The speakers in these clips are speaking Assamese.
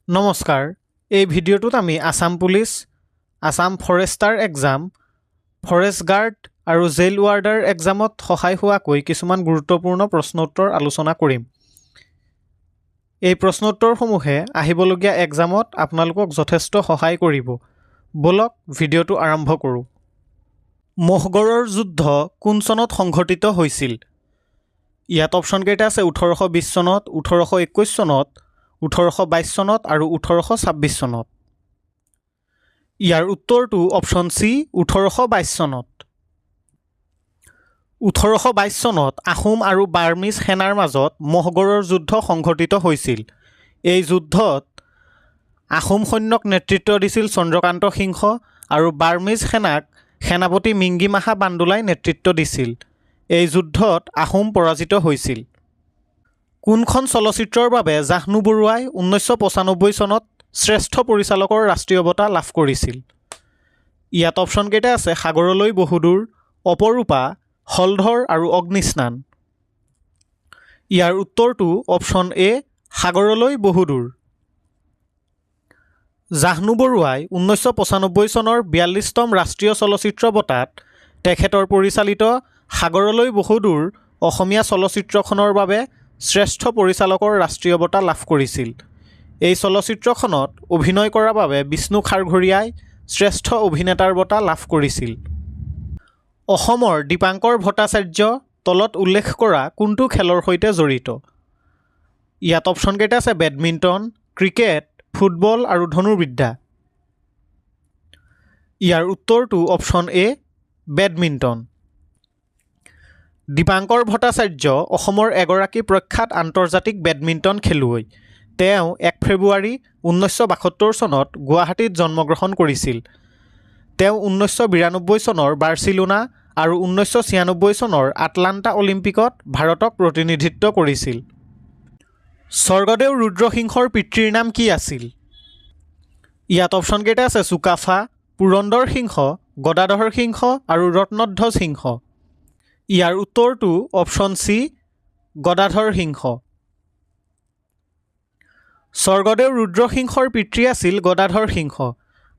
নমস্কাৰ এই ভিডিঅ'টোত আমি Assam police Assam Forester exam forest guard আৰু জেইল ৱাৰ্ডাৰ এক্সামত সহায় হোৱাকৈ কিছুমান গুৰুত্বপূৰ্ণ প্ৰশ্নোত্তৰ আলোচনা কৰিম এই প্ৰশ্নোত্তৰসমূহে আহিবলগীয়া এক্সামত আপোনালোকক যথেষ্ট সহায় কৰিব বলক ভিডিঅ'টো আৰম্ভ কৰোঁ মহগড়ৰ যুদ্ধ কোন চনত সংঘটিত হৈছিল ইয়াত অপশ্যন কেইটা আছে 1820 চনত 1821 চনত 1822 চনত আৰু 1826 চনত ইয়াৰ উত্তৰটো অপশ্যন সি 1822 চনত 1822 চনত আহোম আৰু বাৰ্মিজ সেনাৰ মাজত মহগড়ৰ যুদ্ধ সংঘটিত হৈছিল এই যুদ্ধত আহোম সৈন্যক নেতৃত্ব দিছিল চন্দ্ৰকান্ত সিংহ আৰু বাৰ্মিজ সেনাক সেনাপতি মিংগিমাহা বান্দুলাই নেতৃত্ব দিছিল এই যুদ্ধত আহোম পৰাজিত হৈছিল কোনখন চলচ্চিত্ৰৰ বাবে জাহ্নু বৰুৱাই 1995 চনত শ্ৰেষ্ঠ পৰিচালকৰ ৰাষ্ট্ৰীয় বঁটা লাভ কৰিছিল ইয়াত অপশ্যন কেইটা আছে সাগৰলৈ বহুদূৰ অপৰূপা হলধৰ আৰু অগ্নিস্নান ইয়াৰ উত্তৰটো অপশ্যন এ সাগৰলৈ বহুদূৰ জাহ্নু বৰুৱাই 1995 চনৰ 42তম ৰাষ্ট্ৰীয় চলচ্চিত্ৰ বঁটাত তেখেতৰ পৰিচালিত সাগৰলৈ বহুদূৰ অসমীয়া চলচ্চিত্ৰখনৰ বাবে শ্ৰেষ্ঠ পৰিচালকৰ ৰাষ্ট্ৰীয় বঁটা লাভ কৰিছিল এই চলচ্চিত্ৰখনত অভিনয় কৰাৰ বাবে বিষ্ণু খাৰঘৰীয়াই শ্ৰেষ্ঠ অভিনেতাৰ বঁটা লাভ কৰিছিল অসমৰ দীপাংকৰ ভট্টাচাৰ্য তলত উল্লেখ কৰা কোনটো খেলৰ সৈতে জড়িত ইয়াত অপশ্যন কেইটা আছে বেডমিণ্টন ক্ৰিকেট ফুটবল আৰু ধনুৰ্বিদ্যা ইয়াৰ উত্তৰটো option A badminton Dipankar Bhattacharya অসমৰ এগৰাকী প্ৰখ্যাত আন্তৰ্জাতিক বেডমিণ্টন খেলুৱৈ তেওঁ 1 ফেব্ৰুৱাৰী 1972 চনত গুৱাহাটীত জন্মগ্ৰহণ কৰিছিল তেওঁ 1992 চনৰ বাৰ্চিলোনা আৰু 1996 চনৰ আটলাণ্টা অলিম্পিকত ভাৰতক প্ৰতিনিধিত্ব কৰিছিল স্বৰ্গদেউ ৰুদ্ৰসিংহৰ পিতৃৰ নাম কি আছিল ইয়াত অপশ্যন কেইটা আছে চুকাফা পুৰন্দৰ সিংহ গদাধৰ সিংহ আৰু ৰত্নধ্বজ সিংহ ইয়াৰ উত্তৰটো অপশ্যন সি গদাধৰ সিংহ স্বৰ্গদেউ ৰুদ্ৰসিংহৰ পিতৃ আছিল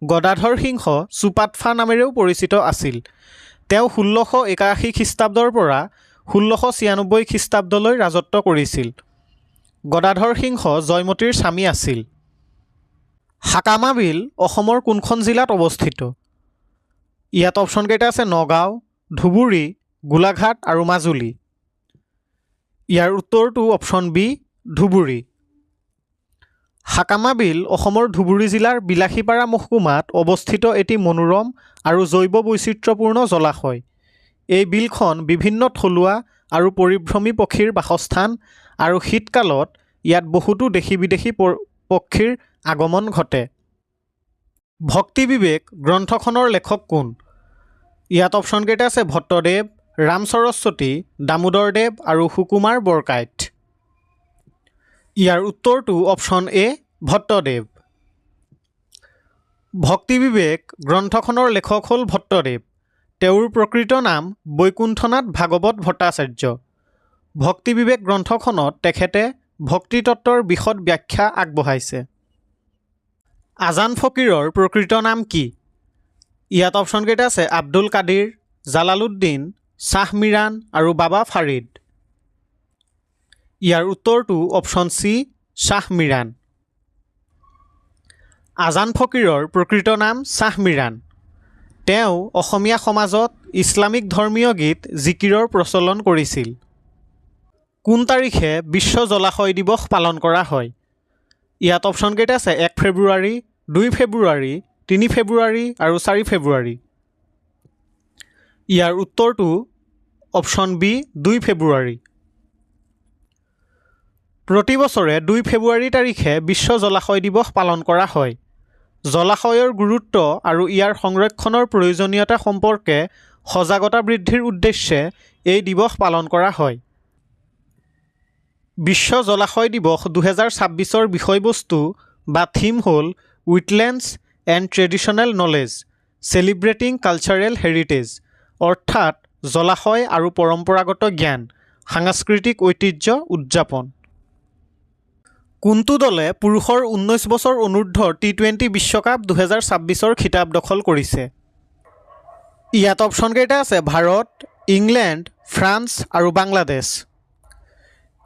গদাধৰ সিংহ চুপাটফা নামেৰেও পৰিচিত আছিল তেওঁ 1681 খ্ৰীষ্টাব্দৰ পৰা 1696 খ্ৰীষ্টাব্দলৈ ৰাজত্ব কৰিছিল গদাধৰ সিংহ জয়মতীৰ স্বামী আছিল হাকামা বিল অসমৰ কোনখন জিলাত অৱস্থিত ইয়াত অপশ্যন কেইটা আছে নগাঁও ধুবুৰী গোলাঘাট আৰু মাজুলী ইয়াৰ উত্তৰটো অপশ্যন বি ধুবুৰী হাকামা বিল অসমৰ ধুবুৰী জিলাৰ বিলাসীপাৰা মহকুমাত অৱস্থিত এটি মনোৰম আৰু জৈৱ বৈচিত্ৰ্যপূৰ্ণ জলাশয় এই বিলখন বিভিন্ন থলুৱা আৰু পৰিভ্ৰমী পক্ষীৰ বাসস্থান আৰু শীতকালত ইয়াত বহুতো দেশী বিদেশী পক্ষীৰ আগমন ঘটে ভক্তি বিবেক গ্ৰন্থখনৰ লেখক কোন ইয়াত অপশ্যন কেইটা আছে ভট্টদেৱ ৰাম সৰস্বতী দামোদৰদেৱ আৰু সুকুমাৰ বৰকাইত ইয়াৰ উত্তৰটো অপশ্যন এ ভট্টদেৱ ভক্তি বিবেক গ্ৰন্থখনৰ লেখক হ'ল ভট্টদেৱ তেওঁৰ প্ৰকৃত নাম বৈকুণ্ঠনাথ ভাগৱত ভট্টাচাৰ্য ভক্তি বিবেক গ্ৰন্থখনত তেখেতে ভক্তিতত্ত্বৰ বিশদ ব্যাখ্যা আগবঢ়াইছে আজান ফকীৰৰ প্ৰকৃত নাম কি ইয়াত অপশ্যন কেইটা আছে আব্দুল কাদিৰ জালালুদ্দিন শ্বাহ মিৰাণ আৰু বাবা ফাৰিদ ইয়াৰ উত্তৰটো অপশ্যন সি শ্বাহ মিৰাণ আজান ফকীৰৰ প্ৰকৃত নাম শ্বাহ মিৰাণ তেওঁ অসমীয়া সমাজত ইছলামিক ধৰ্মীয় গীত জিকিৰৰ প্ৰচলন কৰিছিল কোন তাৰিখে বিশ্ব জলাশয় দিৱস পালন কৰা হয় ইয়াত অপশ্যন কেইটা আছে 1 ফেব্ৰুৱাৰী 2 ফেব্ৰুৱাৰী 3 ফেব্ৰুৱাৰী আৰু 4 ফেব্ৰুৱাৰী ইয়াৰ উত্তৰটো অপশ্যন বি 2 ফেব্ৰুৱাৰী প্ৰতি বছৰে 2 ফেব্ৰুৱাৰী তাৰিখে বিশ্ব জলাশয় দিৱস পালন কৰা হয় জলাশয়ৰ গুৰুত্ব আৰু ইয়াৰ সংৰক্ষণৰ প্ৰয়োজনীয়তা সম্পৰ্কে সজাগতা বৃদ্ধিৰ উদ্দেশ্যে এই দিৱস পালন কৰা হয় বিশ্ব জলাশয় দিৱস 2026ৰ বিষয়বস্তু বা থিম হ'ল wetlands and traditional knowledge celebrating cultural heritage অৰ্থাৎ জলাশয় আৰু পৰম্পৰাগত জ্ঞান সাংস্কৃতিক ঐতিহ্য উদযাপন কোনটো দলে পুৰুষৰ 19 বছৰ অনুৰ্ধৰ টি-20 বিশ্বকাপ 2026ৰ খিতাপ দখল কৰিছে? ইয়াত অপশ্যন কেইটা আছে ভাৰত, ইংলেণ্ড, ফ্ৰান্স আৰু বাংলাদেশ।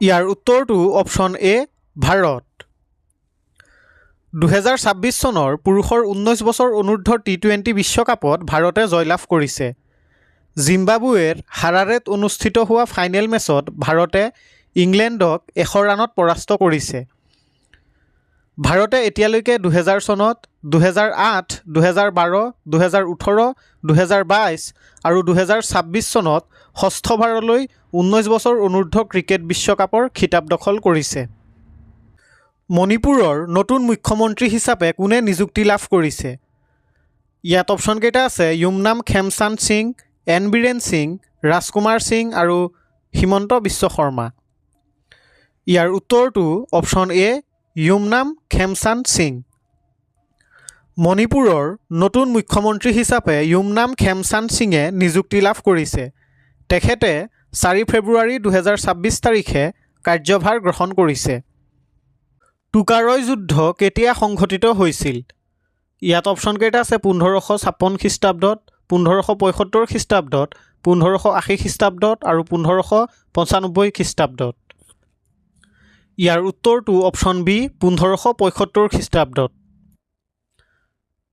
ইয়াৰ উত্তৰটো অপশ্যন এ ভাৰত। 2026 চনৰ পুৰুষৰ 19 বছৰ অনুৰ্ধৰ টি-20 বিশ্বকাপত ভাৰতে জয়লাভ কৰিছে। জিম্বাবুৱেৰ হাৰাৰেত অনুষ্ঠিত হোৱা ফাইনেল মেচত ভাৰতে ইংলেণ্ডক 100 ৰানত পৰাস্ত কৰিছে। ভাৰতে এতিয়ালৈকে 2000 চনত, 2008, 2012, 2018, 2022 আৰু 2026 চনত ষষ্ঠবাৰলৈ 19 বছৰ অনুৰ্ধ ক্ৰিকেট বিশ্বকাপৰ খিতাপ দখল কৰিছে। মণিপুৰৰ নতুন মুখ্যমন্ত্ৰী হিচাপে কোনে নিযুক্তি লাভ কৰিছে? ইয়াত অপশ্যন কেইটা আছে য়ুমনাম খেমচান্দ সিং, এন বীৰেন সিং, ৰাজকুমাৰ সিং আৰু হিমন্ত বিশ্ব শৰ্মা। ইয়াৰ উত্তৰটো অপশ্যন এ য়ুমনাম খেমচান্দ সিং। মণিপুৰৰ নতুন মুখ্যমন্ত্ৰী হিচাপে য়ুমনাম খেমচান্দ সিঙে নিযুক্তি লাভ কৰিছে। তেখেতে 4 ফেব্ৰুৱাৰী 2026 তাৰিখে কাৰ্যভাৰ গ্ৰহণ কৰিছে। টুকাৰৈ যুদ্ধ কেতিয়া সংঘটিত হৈছিল? ইয়াত অপশ্যন কেইটা আছে 1556 খ্ৰীষ্টাব্দত, 1575 খ্ৰীষ্টাব্দত, 1580 খ্ৰীষ্টাব্দত আৰু 1595 খ্ৰীষ্টাব্দত। ইয়াৰ উত্তৰটো অপশ্যন বি 1575 খ্ৰীষ্টাব্দত।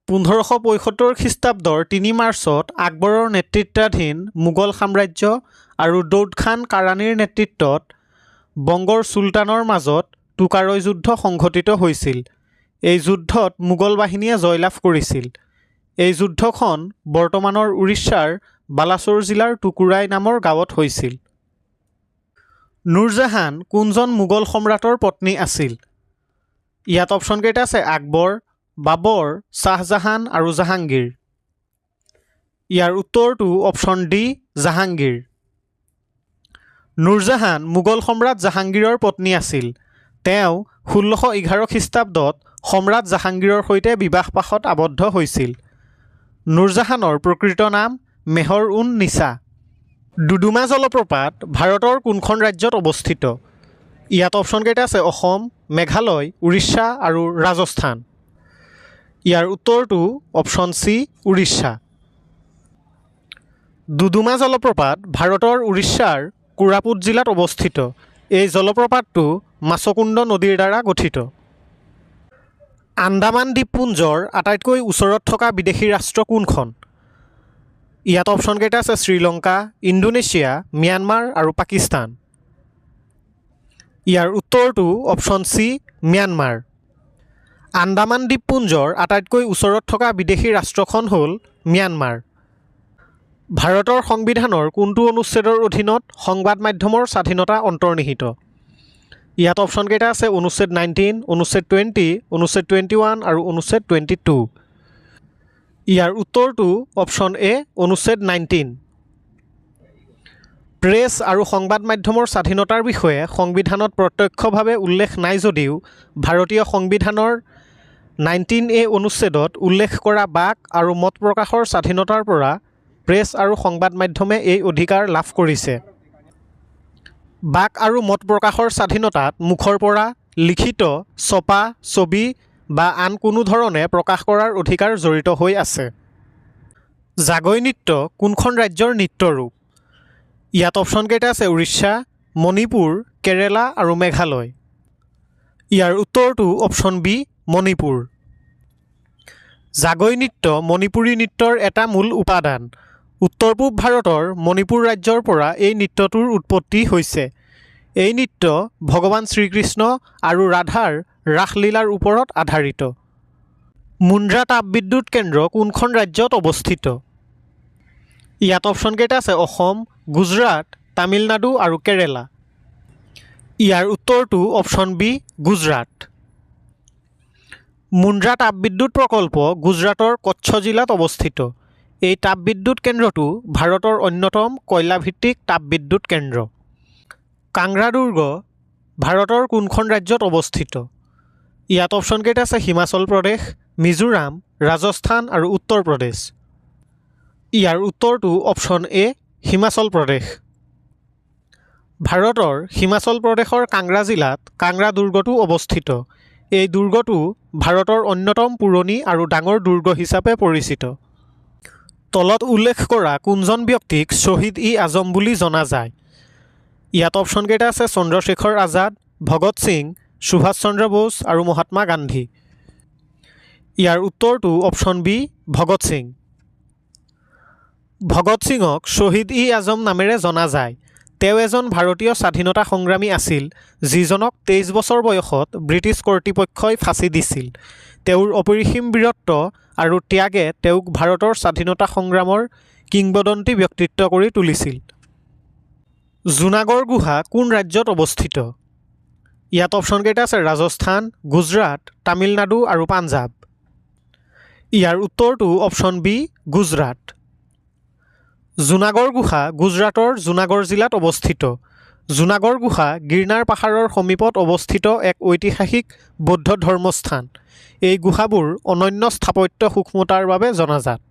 1575 খ্ৰীষ্টাব্দৰ 3 মাৰ্চত আকবৰৰ নেতৃত্বাধীন মোগল সাম্ৰাজ্য আৰু দৌদ খান কাৰানীৰ নেতৃত্বত বংগৰ চুলতানৰ মাজত টুকাৰৈ যুদ্ধ সংঘটিত হৈছিল। এই যুদ্ধত মোগল বাহিনীয়ে জয়লাভ কৰিছিল। এই যুদ্ধখন বৰ্তমানৰ উৰিষ্যাৰ বালাছোৰ জিলাৰ টুকুৰাই নামৰ গাঁৱত হৈছিল। নুৰজাহান কোনজন মোগল সম্ৰাটৰ পত্নী আছিল? ইয়াত অপশ্যন কেইটা আছে আকবৰ, বাবৰ, শ্বাহজাহান আৰু জাহাংগীৰ। ইয়াৰ উত্তৰটো অপশ্যন ডি জাহাংগীৰ। নুৰজাহান মোগল সম্ৰাট জাহাংগীৰৰ পত্নী আছিল। তেওঁ 1611 খ্ৰীষ্টাব্দত সম্ৰাট জাহাংগীৰৰ সৈতে বিবাহপাশত আবদ্ধ হৈছিল। নুৰজাহানৰ প্ৰকৃত নাম মেহৰ-উন-নিছা। ডুডুমা জলপ্ৰপাত ভাৰতৰ কোনখন ৰাজ্যত অৱস্থিত? ইয়াত অপশ্যন কেইটা আছে অসম, মেঘালয়, উৰিষ্যা আৰু ৰাজস্থান। ইয়াৰ উত্তৰটো অপশ্যন চি উৰিষ্যা। ডুডুমা জলপ্ৰপাত ভাৰতৰ উৰিষ্যাৰ কোৰাপুট জিলাত অৱস্থিত। এই জলপ্ৰপাতটো মাছকুণ্ড নদীৰ দ্বাৰা গঠিত। আন্দামান দ্বীপপুঞ্জৰ আটাইতকৈ ওচৰত থকা বিদেশী ৰাষ্ট্ৰ কোনখন? ইয়াত অপশ্যন কেইটা আছে শ্ৰীলংকা, ইণ্ডোনেছিয়া, ম্যানমাৰ আৰু পাকিস্তান। ইয়াৰ উত্তৰটো অপশ্যন চি ম্যানমাৰ। আন্দামান দ্বীপপুঞ্জৰ আটাইতকৈ ওচৰত থকা বিদেশী ৰাষ্ট্ৰখন হ'ল ম্যানমাৰ। ভাৰতৰ সংবিধানৰ কোনটো অনুচ্ছেদৰ অধীনত সংবাদ মাধ্যমৰ স্বাধীনতা অন্তৰ্নিহিত? ইয়াত অপশ্যন কেইটা আছে অনুচ্ছেদ 19, অনুচ্ছেদ 20, অনুচ্ছেদ 21 আৰু অনুচ্ছেদ 22। ইয়াৰ উত্তৰটো অপশ্যন এ অনুচ্ছেদ 19। প্ৰেছ আৰু সংবাদ মাধ্যমৰ স্বাধীনতাৰ বিষয়ে সংবিধানত প্ৰত্যক্ষভাৱে উল্লেখ নাই যদিও ভাৰতীয় সংবিধানৰ 19A অনুচ্ছেদত উল্লেখ কৰা বাক আৰু মত প্ৰকাশৰ স্বাধীনতাৰ পৰা প্ৰেছ আৰু সংবাদ মাধ্যমে এই অধিকাৰ লাভ কৰিছে। বাক আৰু মত প্ৰকাশৰ স্বাধীনতাত মুখৰ পৰা লিখিত, ছপা, ছবি বা আন কোনো ধৰণে প্ৰকাশ কৰাৰ অধিকাৰ জড়িত হৈ আছে। জাগৈ নৃত্য কোনখন ৰাজ্যৰ নৃত্যৰূপ? ইয়াত অপশ্যন কেইটা আছে উৰিষ্যা, মণিপুৰ, কেৰেলা আৰু মেঘালয়। ইয়াৰ উত্তৰটো অপশ্যন বি মণিপুৰ। জাগৈ নৃত্য মণিপুৰী নৃত্যৰ এটা মূল উপাদান। উত্তৰ পূব ভাৰতৰ মণিপুৰ ৰাজ্যৰ পৰা এই নৃত্যটোৰ উৎপত্তি হৈছে। এই নৃত্য ভগৱান শ্ৰীকৃষ্ণ আৰু ৰাধাৰ ৰাসলীলাৰ ওপৰত আধাৰিত। মুন্দ্ৰা তাপবিদ্যুৎ কেন্দ্ৰ কোনখন ৰাজ্যত অৱস্থিত? ইয়াত অপশ্যন কেইটা আছে অসম, গুজৰাট, তামিলনাডু আৰু কেৰেলা। ইয়াৰ উত্তৰটো অপশ্যন বি গুজৰাট। মুন্দ্ৰা তাপবিদ্যুৎ প্ৰকল্প গুজৰাটৰ কচ্ছ জিলাত অৱস্থিত। এই তাপবিদ্যুৎ কেন্দ্ৰটো ভাৰতৰ অন্যতম কয়লাভিত্তিক তাপবিদ্যুৎ কেন্দ্ৰ। কাংৰা দুৰ্গ ভাৰতৰ কোনখন ৰাজ্যত অৱস্থিত? ইয়াত অপশ্যন কেইটা আছে হিমাচল প্ৰদেশ, মিজোৰাম, ৰাজস্থান আৰু উত্তৰ প্ৰদেশ। ইয়াৰ উত্তৰটো অপশ্যন এ হিমাচল প্ৰদেশ। ভাৰতৰ হিমাচল প্ৰদেশৰ কাংৰা জিলাত কাংৰা দুৰ্গটো অৱস্থিত। এই দুৰ্গটো ভাৰতৰ অন্যতম পুৰণি আৰু ডাঙৰ দুৰ্গ হিচাপে পৰিচিত। তলত উল্লেখ কৰা কোনজন ব্যক্তিক শ্বহীদ-ই-আজম বুলি জনা যায়? ইয়াত অপশ্যনকেইটা আছে চন্দ্ৰশেখৰ আজাদ, ভগত সিং, সুভাষ চন্দ্ৰ বোস আৰু মহাত্মা গান্ধী। ইয়াৰ উত্তৰটো অপশ্যন বি ভগত সিং। ভগত সিঙক শ্বহীদ-ই-আজম নামেৰে জনা যায়। তেওঁ এজন ভাৰতীয় স্বাধীনতা সংগ্ৰামী আছিল যিজনক 23 বছৰ বয়সত ব্ৰিটিছ কৰ্তৃপক্ষই ফাঁচি দিছিল। তেওঁৰ অপৰিসীম বীৰত্ব আৰু ত্যাগে তেওঁক ভাৰতৰ স্বাধীনতা সংগ্ৰামৰ কিংবদন্তি ব্যক্তিত্ব কৰি তুলিছিল। জুনাগড় গুহা কোন ৰাজ্যত অৱস্থিত? ইয়াত অপশ্যনকেইটা আছে ৰাজস্থান, গুজৰাট, তামিলনাডু আৰু পাঞ্জাৱ। ইয়াৰ উত্তৰটো অপশ্যন বি গুজৰাট। জুনাগড় গুহা গুজৰাটৰ জুনাগড় জিলাত অৱস্থিত। জুনাগড় গুহা গিৰনাৰ পাহাৰৰ সমীপত অৱস্থিত এক ঐতিহাসিক বৌদ্ধ ধৰ্মস্থান। এই গুহাবোৰ অনন্য স্থাপত্য সূক্ষ্মতাৰ বাবে জনাজাত।